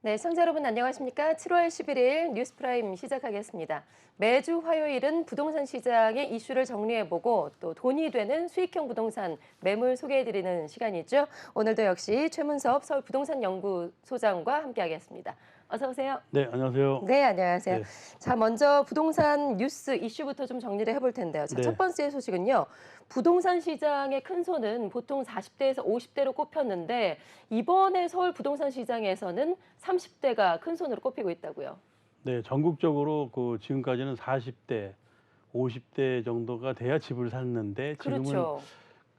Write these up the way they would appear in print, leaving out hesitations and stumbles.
네, 시청자 여러분 안녕하십니까? 7월 11일 뉴스프라임 시작하겠습니다. 매주 화요일은 부동산 시장의 이슈를 정리해보고 또 돈이 되는 수익형 부동산 매물 소개해드리는 시간이죠. 오늘도 역시 최문섭 서울부동산연구소장과 함께하겠습니다. 어서 오세요. 네, 안녕하세요. 네, 안녕하세요. 네, 자, 먼저 부동산 뉴스 이슈부터 좀 정리를 해볼 텐데요. 자, 첫 네, 번째 소식은요. 부동산 시장의 큰 손은 보통 40대에서 50대로 꼽혔는데 이번에 서울 부동산 시장에서는 30대가 큰 손으로 꼽히고 있다고요. 네, 전국적으로 지금까지는 40대, 50대 정도가 돼야 집을 샀는데 지금은 그렇죠.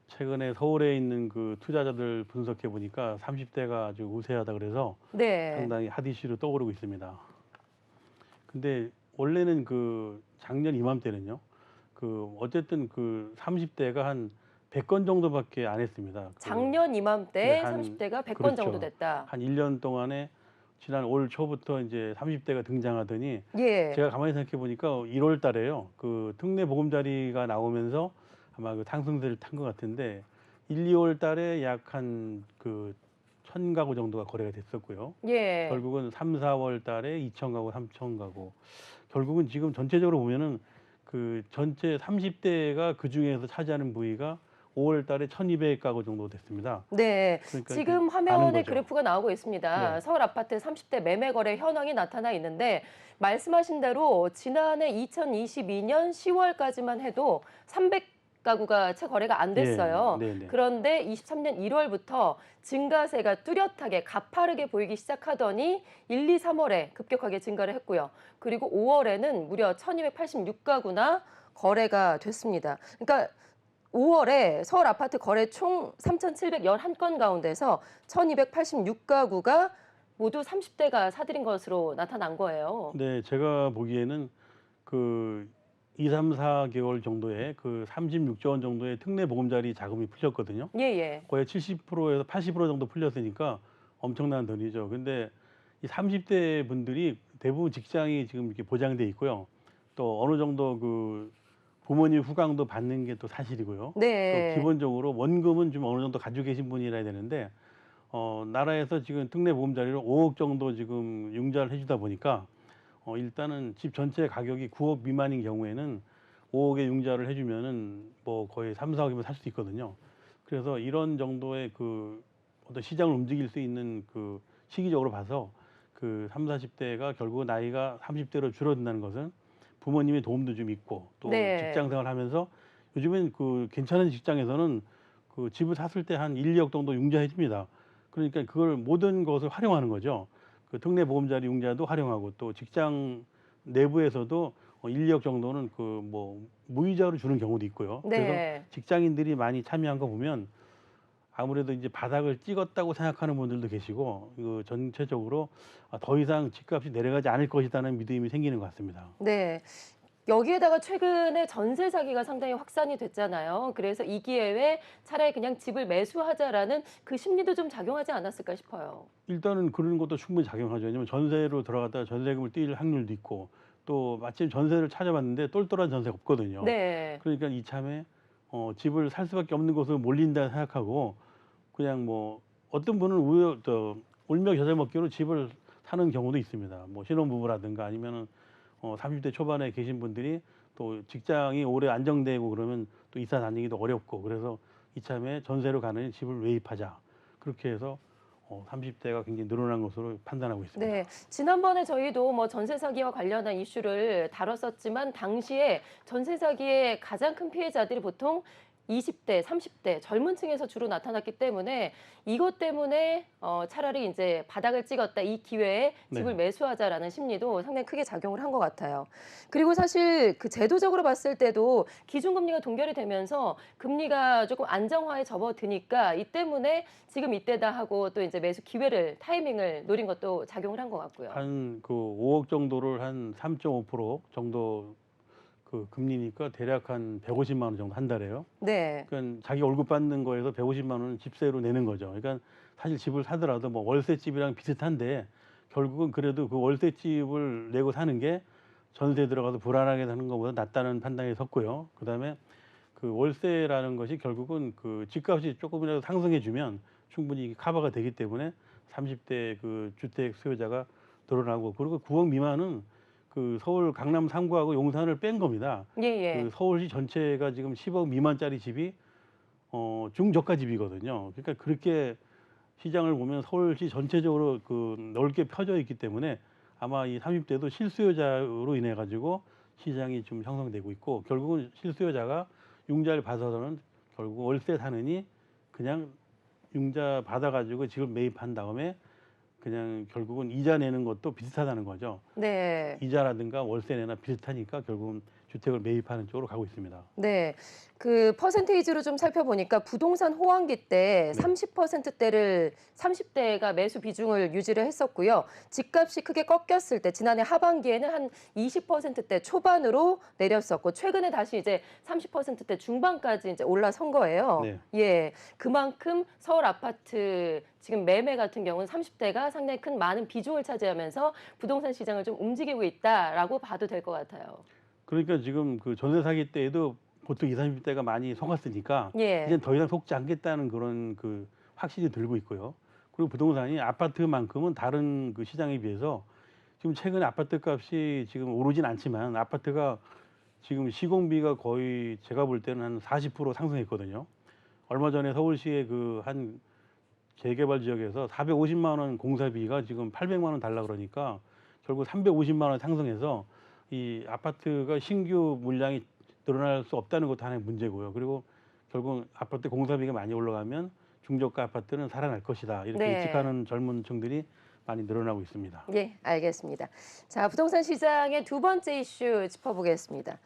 최근에 서울에 있는 그 투자자들 분석해 보니까 30대가 아주 우세하다 그래서 네. 상당히 핫 이슈로 떠오르고 있습니다. 근데 원래는 작년 이맘때는요. 어쨌든 30대가 한 100건 정도밖에 안 했습니다. 작년 네, 이맘때 30대가 100건 정도 그렇죠. 됐다. 한 1년 동안에 지난 올 초부터 이제 30대가 등장하더니 예. 제가 가만히 생각해 보니까 1월 달에요. 특례 보금자리가 나오면서 아마 상승세를 탄 것 같은데 1, 2월 달에 약 한 1,000가구 정도가 거래가 됐었고요. 예. 결국은 3, 4월 달에 2,000가구, 3,000가구. 결국은 지금 전체적으로 보면은 전체 30대가 그중에서 차지하는 부위가 5월 달에 1,200가구 정도 됐습니다. 네, 그러니까 이제 지금 많은 화면에 거죠. 그래프가 나오고 있습니다. 네. 서울 아파트 30대 매매 거래 현황이 나타나 있는데 말씀하신 대로 지난해 2022년 10월까지만 해도 300가구가 채 거래가 안 예. 됐어요. 네네. 그런데 23년 1월부터 증가세가 뚜렷하게 가파르게 보이기 시작하더니 1, 2, 3월에 급격하게 증가를 했고요. 그리고 5월에는 무려 1286가구나 거래가 됐습니다. 그러니까 5월에 서울 아파트 거래 총 3,711건 가운데서 1,286가구가 모두 30대가 사들인 것으로 나타난 거예요. 네, 제가 보기에는 2, 3, 4개월 정도에 36조 원 정도의 특례 보금자리 자금이 풀렸거든요. 예, 예. 거의 70%에서 80% 정도 풀렸으니까 엄청난 돈이죠. 근데 이 30대 분들이 대부분 직장이 지금 이렇게 보장돼 있고요. 또 어느 정도 부모님 후광도 받는 게 또 사실이고요. 또 네. 기본적으로 원금은 좀 어느 정도 가지고 계신 분이라 해야 되는데 나라에서 지금 특례 보금자리로 5억 정도 지금 융자를 해주다 보니까 일단은 집 전체 가격이 9억 미만인 경우에는 5억의 융자를 해주면은 뭐 거의 3, 4억이면 살 수 있거든요. 그래서 이런 정도의 어떤 시장을 움직일 수 있는 시기적으로 봐서 3, 40대가 결국 나이가 30대로 줄어든다는 것은 부모님의 도움도 좀 있고 또 네. 직장 생활하면서 요즘엔 괜찮은 직장에서는 집을 샀을 때 한 1, 2억 정도 융자해 줍니다. 그러니까 그걸 모든 것을 활용하는 거죠. 특례 보험자리 융자도 활용하고 또 직장 내부에서도 1, 2억 정도는 무이자로 주는 경우도 있고요. 그래서 네. 직장인들이 많이 참여한 거 보면 아무래도 이제 바닥을 찍었다고 생각하는 분들도 계시고 전체적으로 더 이상 집값이 내려가지 않을 것이라는 믿음이 생기는 것 같습니다. 네. 여기에다가 최근에 전세 사기가 상당히 확산이 됐잖아요. 그래서 이 기회에 차라리 그냥 집을 매수하자라는 그 심리도 좀 작용하지 않았을까 싶어요. 일단은 그런 것도 충분히 작용하죠. 왜냐면 전세로 들어갔다가 전세금을 띨 확률도 있고 또 마침 전세를 찾아봤는데 똘똘한 전세가 없거든요. 네. 그러니까 이참에 집을 살 수밖에 없는 곳으로 몰린다 생각하고 그냥 뭐 어떤 분은 울며 겨자 먹기로 집을 사는 경우도 있습니다. 뭐 신혼부부라든가 아니면은 30대 초반에 계신 분들이 또 직장이 오래 안정되고 그러면 또 이사 다니기도 어렵고 그래서 이참에 전세로 가는 집을 매입하자. 그렇게 해서 30대가 굉장히 늘어난 것으로 판단하고 있습니다. 네, 지난번에 저희도 뭐 전세 사기와 관련한 이슈를 다뤘었지만 당시에 전세 사기의 가장 큰 피해자들이 보통 20대, 30대 젊은 층에서 주로 나타났기 때문에 이것 때문에 차라리 이제 바닥을 찍었다 이 기회에 집을 네. 매수하자라는 심리도 상당히 크게 작용을 한 것 같아요. 그리고 사실 그 제도적으로 봤을 때도 기준금리가 동결이 되면서 금리가 조금 안정화에 접어드니까 이 때문에 지금 이때다 하고 또 이제 매수 기회를 타이밍을 노린 것도 작용을 한 것 같고요. 한 5억 정도를 한 3.5% 정도 금리니까 대략 한 150만 원 정도 한 달에요. 네. 그러니까 자기 월급 받는 거에서 150만 원은 집세로 내는 거죠. 그러니까 사실 집을 사더라도 뭐 월세집이랑 비슷한데 결국은 그래도 그 월세집을 내고 사는 게 전세 들어가서 불안하게 사는 것보다 낫다는 판단이 섰고요. 그다음에 월세라는 것이 결국은 집값이 조금이라도 상승해 주면 충분히 커버가 되기 때문에 30대 그 주택 수요자가 늘어나고, 그리고 9억 미만은 그 서울 강남 3구하고 용산을 뺀 겁니다. 예, 그 예. 서울시 전체가 지금 10억 미만짜리 집이 중저가 집이거든요. 그러니까 그렇게 시장을 보면 서울시 전체적으로 그 넓게 펴져 있기 때문에 아마 이 30대도 실수요자로 인해 가지고 시장이 좀 형성되고 있고, 결국은 실수요자가 융자를 받아서는 결국 월세 사느니 그냥 융자 받아 가지고 집을 매입한 다음에 그냥 결국은 이자 내는 것도 비슷하다는 거죠. 네. 이자라든가 월세 내나 비슷하니까 결국은 주택을 매입하는 쪽으로 가고 있습니다. 네. 그 퍼센테이지로 좀 살펴보니까 부동산 호황기 때 네. 30%대를 30대가 매수 비중을 유지를 했었고요. 집값이 크게 꺾였을 때 지난해 하반기에는 한 20%대 초반으로 내렸었고, 최근에 다시 이제 30%대 중반까지 이제 올라선 거예요. 네. 예. 그만큼 서울 아파트 지금 매매 같은 경우는 30대가 상당히 많은 비중을 차지하면서 부동산 시장을 좀 움직이고 있다라고 봐도 될 것 같아요. 그러니까 지금 그 전세 사기 때에도 보통 20, 30대가 많이 속았으니까 예. 이젠 더 이상 속지 않겠다는 그런 그 확신이 들고 있고요. 그리고 부동산이 아파트만큼은 다른 그 시장에 비해서 지금 최근에 아파트 값이 지금 오르진 않지만 아파트가 지금 시공비가 거의 제가 볼 때는 한 40% 상승했거든요. 얼마 전에 서울시의 그 한 재개발 지역에서 450만 원 공사비가 지금 800만 원 달라 그러니까 결국 350만 원 상승해서 이 아파트가 신규 물량이 늘어날 수 없다는 것도 하나의 문제고요. 그리고 결국 아파트 공사비가 많이 올라가면 중저가 아파트는 살아날 것이다, 이렇게 네. 예측하는 젊은 층들이 많이 늘어나고 있습니다. 예, 알겠습니다. 자, 부동산 시장의 두 번째 이슈 짚어보겠습니다.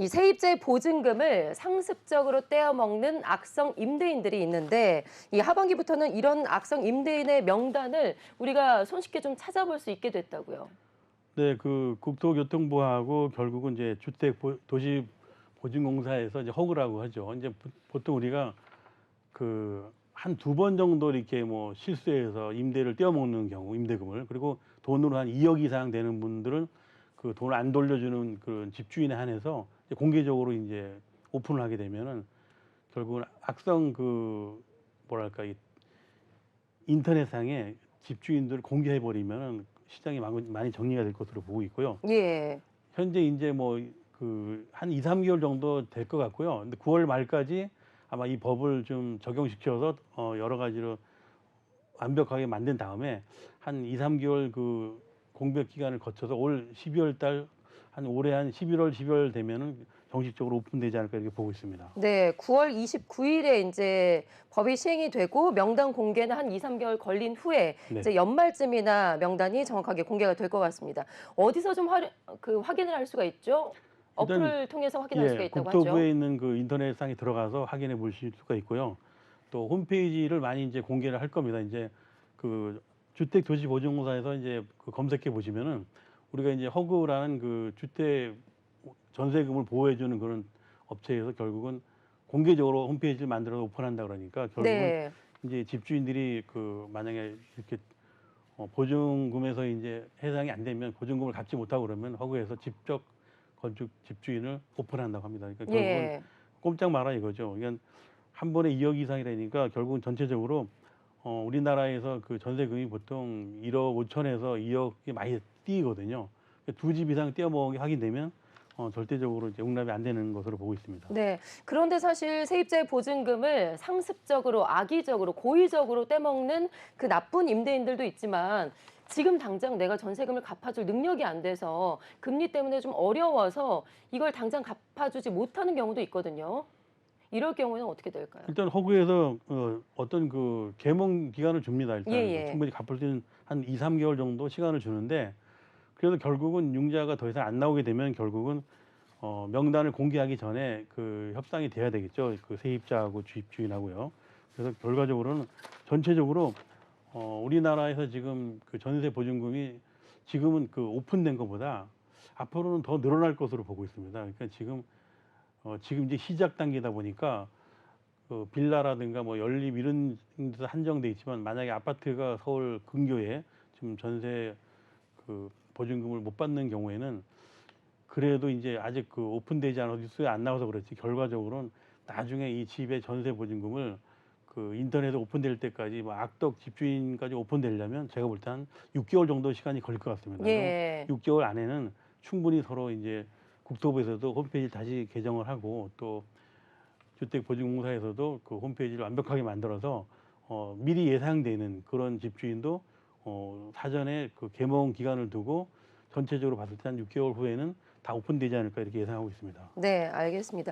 이 세입자의 보증금을 상습적으로 떼어먹는 악성 임대인들이 있는데, 이 하반기부터는 이런 악성 임대인의 명단을 우리가 손쉽게 좀 찾아볼 수 있게 됐다고요. 네, 그 국토교통부하고 결국은 이제 도시보증공사에서 이제 허그라고 하죠. 이제 보통 우리가 그 한 두 번 정도 이렇게 뭐 실수해서 임대를 떼어먹는 경우, 임대금을, 그리고 돈으로 한 2억 이상 되는 분들은 그 돈을 안 돌려주는 그런 집주인에 한해서 이제 공개적으로 이제 오픈을 하게 되면은 결국은 악성 그 뭐랄까 이 인터넷상에 집주인들을 공개해 버리면은 시장이 많이 정리가 될 것으로 보고 있고요. 예. 현재 이제 뭐 그 한 2-3개월 정도 될 것 같고요. 근데 9월 말까지 아마 이 법을 좀 적용시켜서 여러 가지로 완벽하게 만든 다음에 한 2-3개월 그 공백 기간을 거쳐서 올 12월 달 한 올해 한 11월, 12월 되면은 정식적으로 오픈되지 않을까 이렇게 보고 있습니다. 네, 9월 29일에 이제 법이 시행이 되고 명단 공개는 한 2-3개월 걸린 후에 네. 이제 연말쯤이나 명단이 정확하게 공개가 될 것 같습니다. 어디서 좀 확인을 할 수가 있죠? 일단 어플을 통해서 확인할 수가 예, 있다고 하죠. 국토부에 있는 그 인터넷상에 들어가서 확인해 보실 수가 있고요. 또 홈페이지를 많이 이제 공개를 할 겁니다. 이제 그 주택도시보증공사에서 이제 그 검색해 보시면은 우리가 이제 허그라는 그 주택 전세금을 보호해주는 그런 업체에서 결국은 공개적으로 홈페이지를 만들어서 오픈한다 그러니까 결국은 네. 이제 집주인들이 그 만약에 이렇게 보증금에서 이제 해당이 안 되면 보증금을 갚지 못하고 그러면 허그에서 직접 건축 집주인을 오픈한다고 합니다. 그러니까 결국은 예. 꼼짝 마라 이거죠. 그러니까 한 번에 2억 이상이라니까 결국은 전체적으로 우리나라에서 그 전세금이 보통 1억 5천에서 2억이 많이 뛰거든요. 두 집 이상 떼어먹게 하게 되면 절대적으로 이제 용납이 안 되는 것으로 보고 있습니다. 네. 그런데 사실 세입자의 보증금을 상습적으로, 악의적으로, 고의적으로 떼먹는 그 나쁜 임대인들도 있지만, 지금 당장 내가 전세금을 갚아줄 능력이 안 돼서 금리 때문에 좀 어려워서 이걸 당장 갚아주지 못하는 경우도 있거든요. 이럴 경우에는 어떻게 될까요? 일단 허그에서 어떤 그 계몽 기간을 줍니다. 일단 예. 충분히 갚을 수 있는 한 2-3개월 정도 시간을 주는데, 그래서 결국은 융자가 더 이상 안 나오게 되면 결국은 명단을 공개하기 전에 그 협상이 돼야 되겠죠. 그 세입자하고 집주인하고요. 그래서 결과적으로는 전체적으로 우리나라에서 지금 그 전세 보증금이 지금은 그 오픈된 것보다 앞으로는 더 늘어날 것으로 보고 있습니다. 그러니까 지금 이제 시작 단계다 보니까 그 빌라라든가 뭐 연립 이런 데서 한정돼 있지만, 만약에 아파트가 서울 근교에 지금 전세 그 보증금을 못 받는 경우에는 그래도 이제 아직 그 오픈되지 않아서 뉴스에 안 나와서 그렇지 결과적으로는 나중에 이 집의 전세 보증금을 그 인터넷에 오픈될 때까지 뭐 악덕 집주인까지 오픈되려면 제가 볼 때 한 6개월 정도 시간이 걸릴 것 같습니다. 예. 6개월 안에는 충분히 서로 이제 국토부에서도 홈페이지 다시 개정을 하고 또 주택보증공사에서도 그 홈페이지를 완벽하게 만들어서 미리 예상되는 그런 집주인도 사전에 그 개봉 기간을 두고 전체적으로 봤을 때 한 6개월 후에는 다 오픈되지 않을까 이렇게 예상하고 있습니다. 네, 알겠습니다.